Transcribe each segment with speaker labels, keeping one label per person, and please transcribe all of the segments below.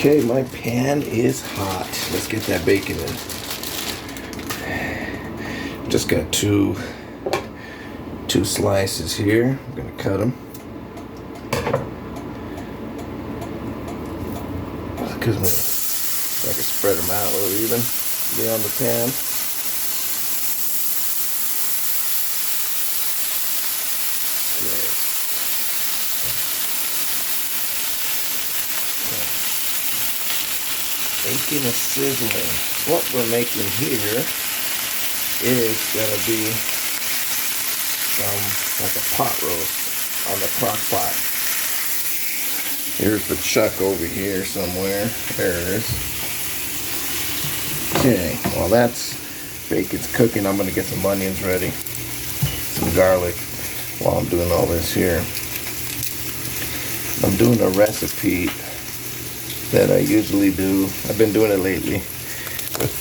Speaker 1: Okay, my pan is hot. Let's get that bacon in. Just got two slices here. I'm gonna cut them. Because I can spread them out a little even. Be on the pan. Bacon is sizzling. What we're making here is gonna be like a pot roast on the crock pot. Here's the chuck over here somewhere. There it is. Okay, while that's bacon's cooking, I'm gonna get some onions ready, some garlic while I'm doing all this here. I'm doing a recipe that I usually do. I've been doing it lately with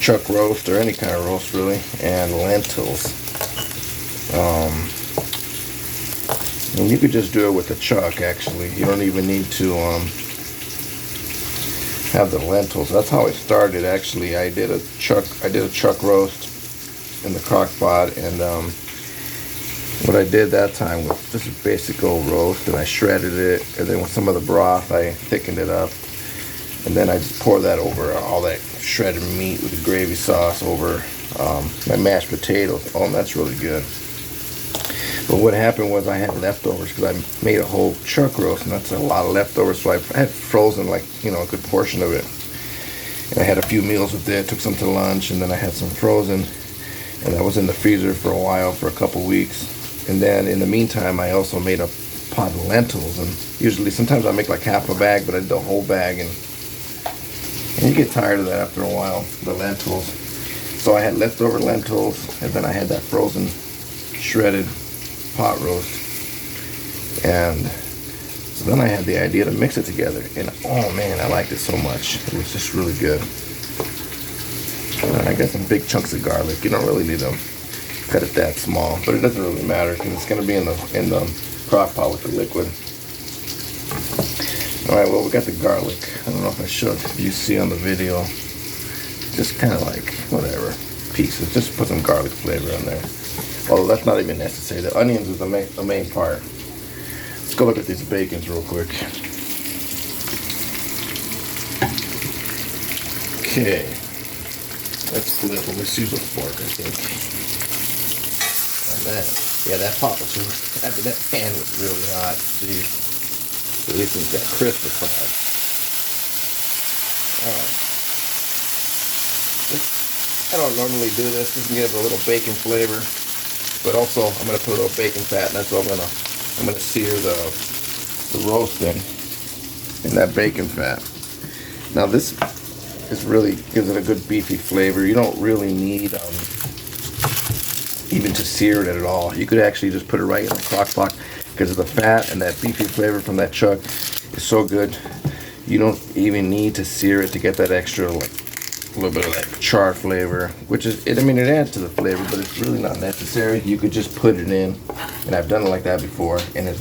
Speaker 1: chuck roast or any kind of roast really, and lentils. And you could just do it with the chuck actually. You don't even need to have the lentils. That's how it started actually. I did a chuck roast in the crock pot, and what I did that time was just a basic old roast, and I shredded it, and then with some of the broth I thickened it up, and then I just pour that over all that shredded meat with the gravy sauce over my mashed potatoes. Oh, and that's really good. But what happened was I had leftovers because I made a whole chuck roast, and that's a lot of leftovers, so I had frozen like, a good portion of it. And I had a few meals with it, took some to lunch, and then I had some frozen, and that was in the freezer for a while, for a couple weeks. And then in the meantime, I also made a pot of lentils, and usually sometimes I make like half a bag, but I did the whole bag, and you get tired of that after a while, the lentils. So I had leftover lentils, and then I had that frozen shredded pot roast, and so then I had the idea to mix it together, and oh man, I liked it so much. It was just really good. And I got some big chunks of garlic. You don't really need to cut it that small, but it doesn't really matter because it's going to be in the crock pot with the liquid. All right, well, we got the garlic. I don't know if I showed you see on the video. Just kind of like whatever pieces. Just put some garlic flavor in there. Well, that's not even necessary. The onions is the main part. Let's go look at these bacons real quick. Okay. Let's use a fork, I think. And that pot was that pan was really hot. Jeez. At least it's got crisp aside. I don't normally do this. Just to give it a little bacon flavor. But also, I'm going to put a little bacon fat, and that's what I'm going to sear the roast in that bacon fat. Now this really gives it a good beefy flavor. You don't really need even to sear it at all. You could actually just put it right in the crock pot because of the fat, and that beefy flavor from that chuck is so good. You don't even need to sear it to get that extra a little bit of that char flavor, which is, it adds to the flavor, but it's really not necessary. You could just put it in, and I've done it like that before, and it's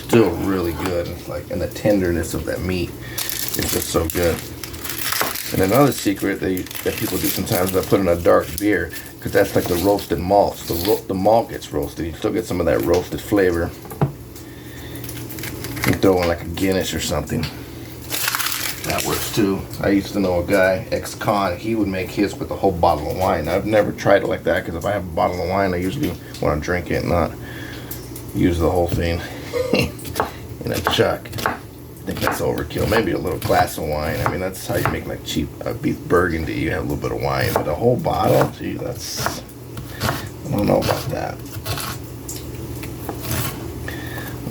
Speaker 1: still really good. It's like, and the tenderness of that meat is just so good. And another secret that people do sometimes is I put in a dark beer, because that's like the roasted malt. So the malt gets roasted. You still get some of that roasted flavor. You throw in like a Guinness or something. That works too. I used to know a guy, ex-con, he would make his with a whole bottle of wine. I've never tried it like that because if I have a bottle of wine, I usually want to drink it, not use the whole thing in a chuck. I think that's overkill. Maybe a little glass of wine. That's how you make like cheap beef burgundy. You have a little bit of wine, but a whole bottle? Gee, I don't know about that.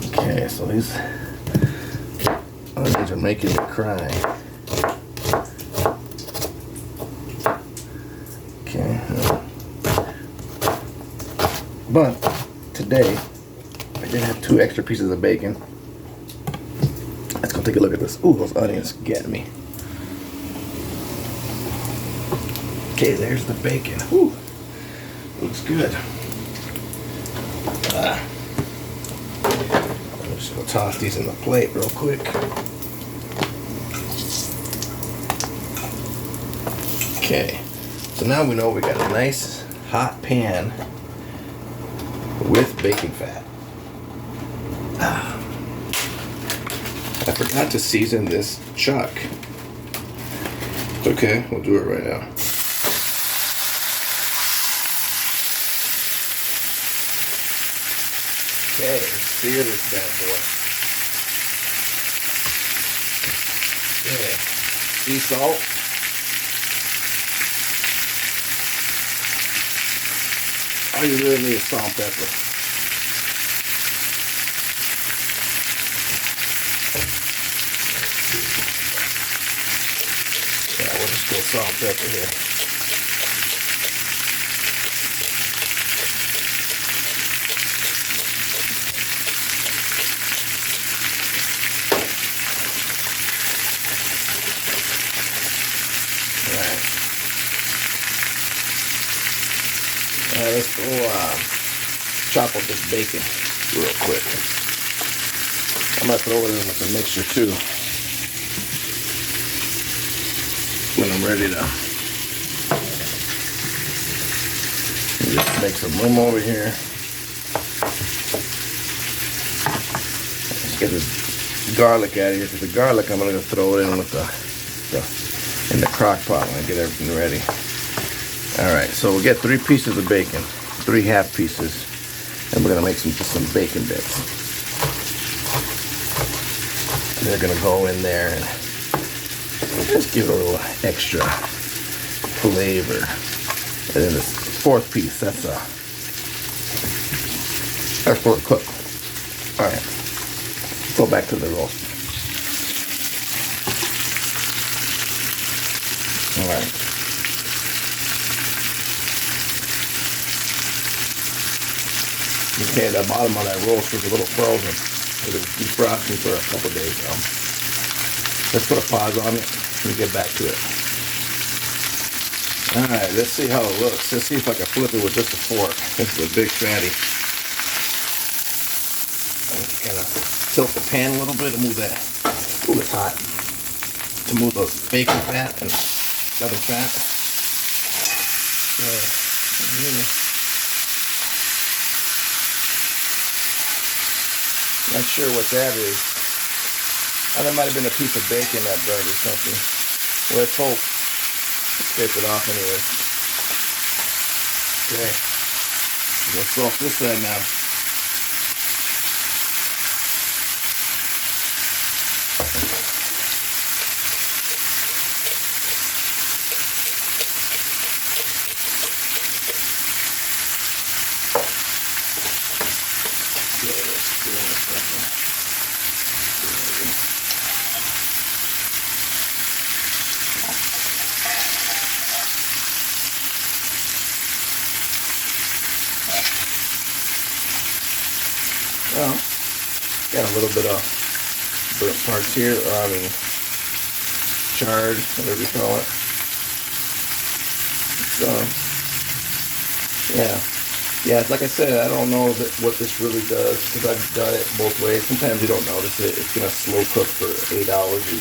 Speaker 1: Okay, so these onions are making me cry. Okay. But today, I did have 2 extra pieces of bacon. Let's go take a look at this. Ooh, those onions get me. Okay, there's the bacon. Ooh, looks good. I'm just gonna toss these in the plate real quick. Okay, so now we know we got a nice hot pan with bacon fat. I forgot to season this chuck. It's okay, we'll do it right now. Okay, let's sear this bad boy. Okay, sea salt. All you really need is salt and pepper. Yeah, we'll just go salt and pepper here. Alright, let's go chop up this bacon real quick. I'm going to throw it in with the mixture too when I'm ready to. Just make some room over here. Let's get this garlic out of here, because the garlic I'm going to throw it in with in the crock pot when I get everything ready. Alright, so we'll get 3 pieces of bacon, 3 half pieces, and we're going to make some bacon bits. And they're going to go in there and just give it a little extra flavor. And then this 4th piece, that's for the cook. Alright, go back to the roast. Alright. Okay, the bottom of that roast was a little frozen. It was defrosting for a couple of days now. Let's put a pause on it and get back to it. Alright, let's see how it looks. Let's see if I can flip it with just a fork. This is a big fatty. I'm kind of tilt the pan a little bit to move that. Ooh, it's hot. To move the bacon fat and other fat. Not sure what that is. Oh, that might have been a piece of bacon that burned or something. Let's hope. Let's scrape it off anyway. Okay. Let's go off this side now. Well, got a little bit of burnt parts here, charred, whatever you call it. So, yeah, like I said, I don't know what this really does, because I've done it both ways. Sometimes you don't notice it. It's gonna slow cook for 8 hours or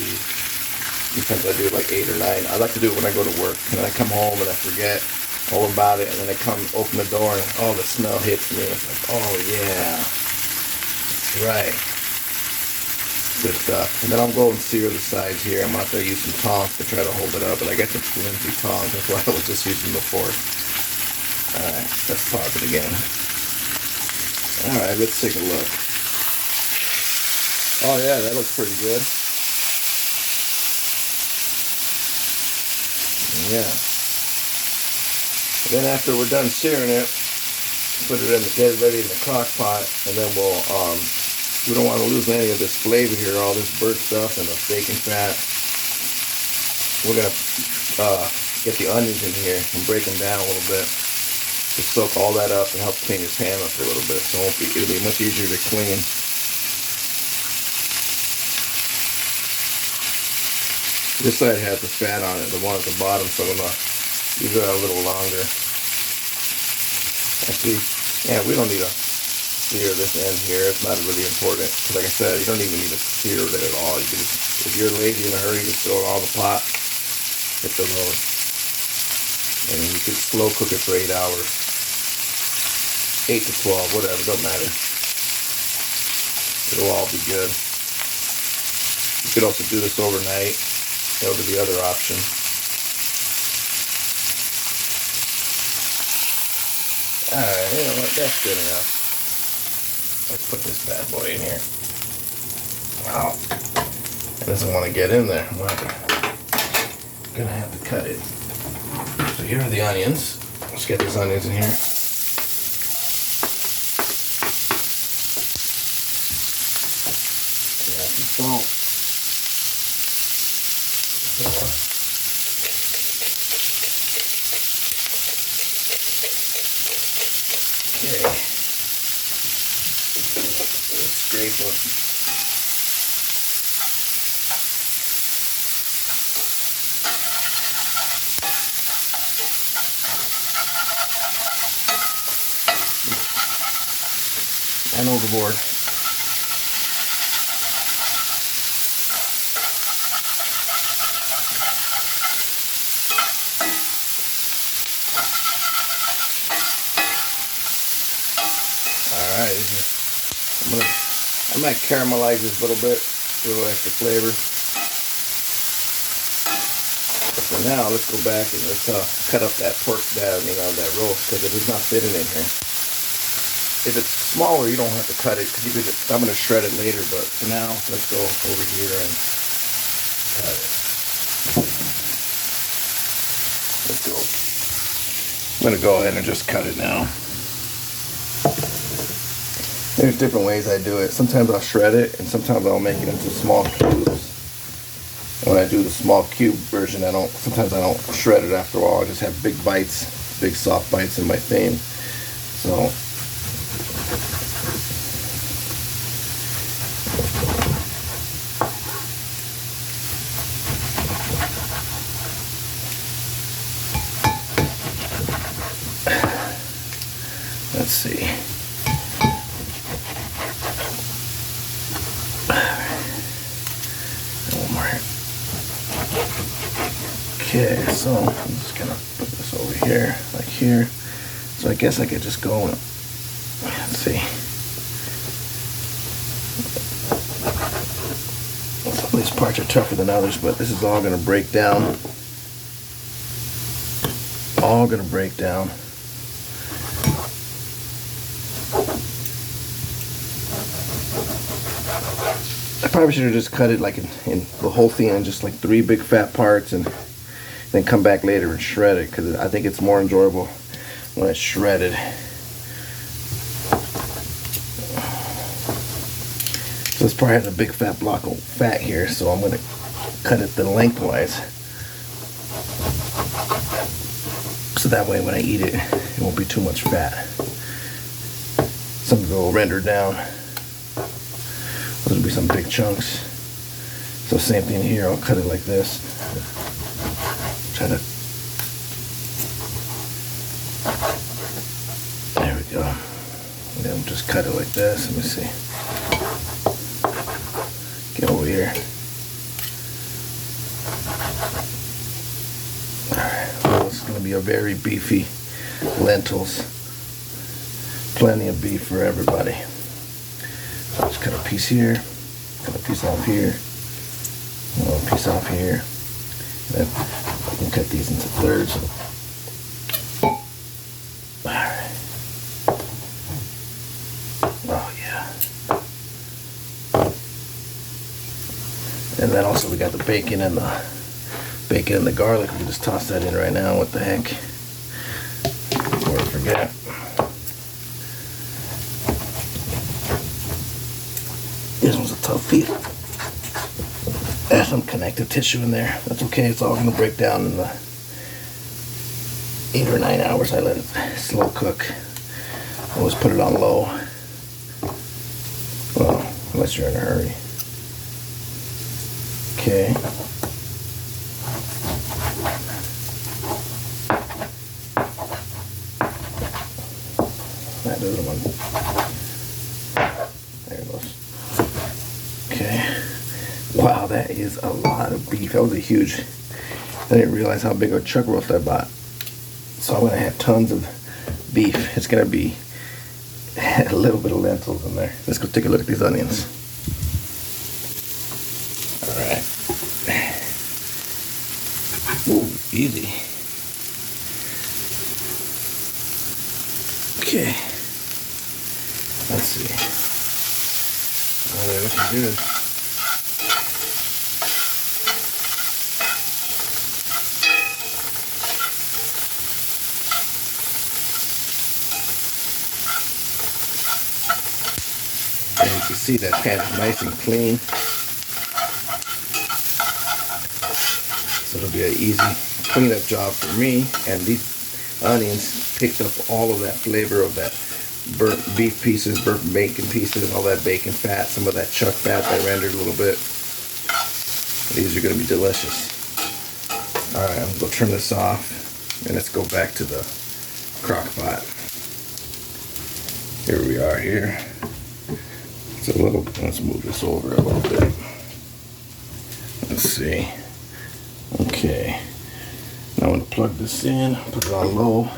Speaker 1: sometimes I do it like 8 or 9. I like to do it when I go to work, and then I come home and I forget all about it, and then I come open the door and oh, the smell hits me. It's like, oh yeah. Right. Good stuff. And then I'll go and sear the sides here. I'm out there using tongs to try to hold it up, but I got the flimsy tongs. That's why I was just using the fork. Alright, let's pause it again. Alright, let's take a look. Oh yeah, that looks pretty good. Yeah. And then after we're done searing it, put it in, get it ready in the crock pot, and then we don't want to lose any of this flavor here, all this burnt stuff and the bacon fat. We're gonna get the onions in here and break them down a little bit to soak all that up and help clean your pan up a little bit. So it'll be much easier to clean. This side has the fat on it, the one at the bottom, so I'm gonna leave it a little longer. Actually, yeah, we don't need to sear this end here. It's not really important, because like I said, you don't even need to sear it at all. You can just, if you're lazy in a hurry, just throw it all in the pot, hit the road. And you can slow cook it for 8 hours. 8 to 12, whatever, don't matter. It'll all be good. You could also do this overnight. That would be the other option. Alright, you know what, that's good enough. Let's put this bad boy in here. Wow. It doesn't want to get in there. I'm gonna have to cut it. So here are the onions. Let's get these onions in here. Add some salt. Okay. Let's scrape them. And overboard. Alright, I might caramelize this a little bit, a little extra flavor. But for now, let's go back and let's cut up that pork, that roast, because it does not fit in here. If it's smaller, you don't have to cut it, because I'm going to shred it later. But for now, let's go over here and cut it. Let's go. I'm going to go ahead and just cut it now. There's different ways I do it. Sometimes I'll shred it, and sometimes I'll make it into small cubes. And when I do the small cube version, sometimes I don't shred it after a while. I just have big bites, big soft bites in my thing. So let's see. One more. Okay, so I'm just gonna put this over here, like here. So I guess I could just go and let's see. Some of these parts are tougher than others, but this is all gonna break down. All gonna break down. I probably should have just cut it like in the whole thing in just like 3 big fat parts and then come back later and shred it, because I think it's more enjoyable when it's shredded. So this part has a big fat block of fat here, so I'm going to cut it lengthwise. So that way when I eat it, it won't be too much fat. Some of it will render down. Those will be some big chunks. So same thing here, I'll cut it like this. Try to, there we go. And then just cut it like this. Let me see. Get over here. Alright, well, this is going to be a very beefy lentils. Plenty of beef for everybody. So I'll just cut a piece here, cut a piece off here, a piece off here. And then I can cut these into thirds. Alright. Oh yeah. And then also we got the bacon and the garlic. We can just toss that in right now. What the heck? Before I forget. This one's a tough piece. There's some connective tissue in there. That's okay. It's all going to break down in the 8 or 9 hours I let it slow cook. Always put it on low. Well, unless you're in a hurry. Okay. That other one. There it goes. Okay. Wow, that is a lot of beef. That was a huge. I didn't realize how big a chuck roast I bought. So I'm gonna have tons of beef. It's gonna be a little bit of lentils in there. Let's go take a look at these onions. All right. Ooh, easy. Okay. Let's see. Oh, they're looking good. And you can see that kind of nice and clean. So it'll be an easy cleanup job for me. And these onions picked up all of that flavor of that burnt beef pieces, burnt bacon pieces, all that bacon fat, some of that chuck fat that rendered a little bit. These are going to be delicious. All right, I'm going to turn this off and let's go back to the crock pot. Here we are here. It's a little, let's move this over a little bit. Let's see. Okay. Now I'm going to plug this in, put it on low.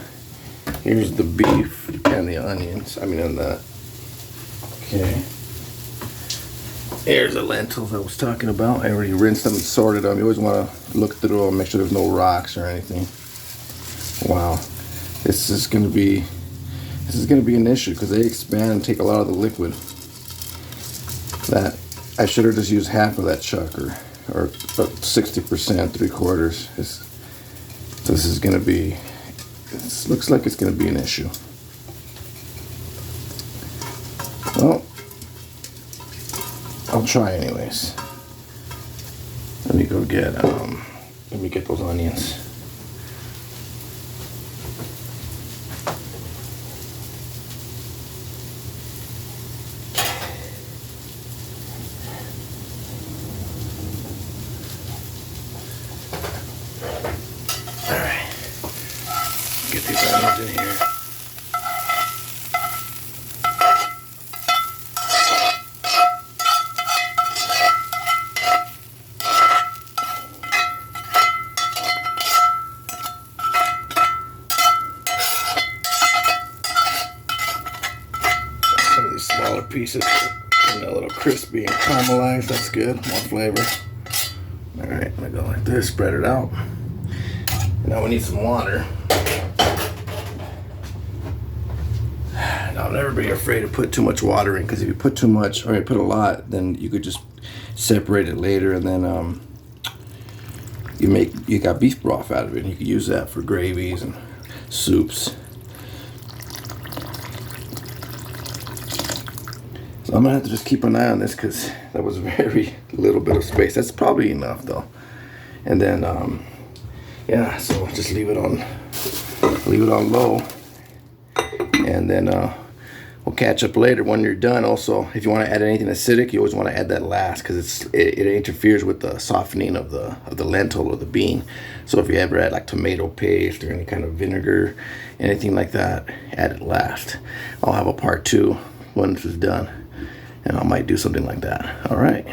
Speaker 1: Here's the beef and the onions. I mean, on that. Okay. Here's the lentils I was talking about. I already rinsed them and sorted them. You always want to look through them, make sure there's no rocks or anything. Wow. This is going to be an issue because they expand and take a lot of the liquid. That I should have just used half of that chuck or about 60%, 3/4. This is going to be. This looks like it's going to be an issue. Well, I'll try anyways. Let me go get those onions. All right. Get these onions in here. Some of these smaller pieces are a little crispy and caramelized. That's good. More flavor. All right, I'm gonna go like this. Spread it out. Now we need some water. Now, never be afraid to put too much water in, because if you put too much, or you put a lot, then you could just separate it later, and then you got beef broth out of it, and you could use that for gravies and soups. So I'm gonna have to just keep an eye on this because that was very little bit of space. That's probably enough though. And then yeah, so just leave it on low, and then we'll catch up later when you're done. Also, if you want to add anything acidic, you always want to add that last, because it interferes with the softening of the lentil or the bean. So if you ever add like tomato paste or any kind of vinegar, anything like that, add it last. I'll have a part 2 when this is done, and I might do something like that. All right.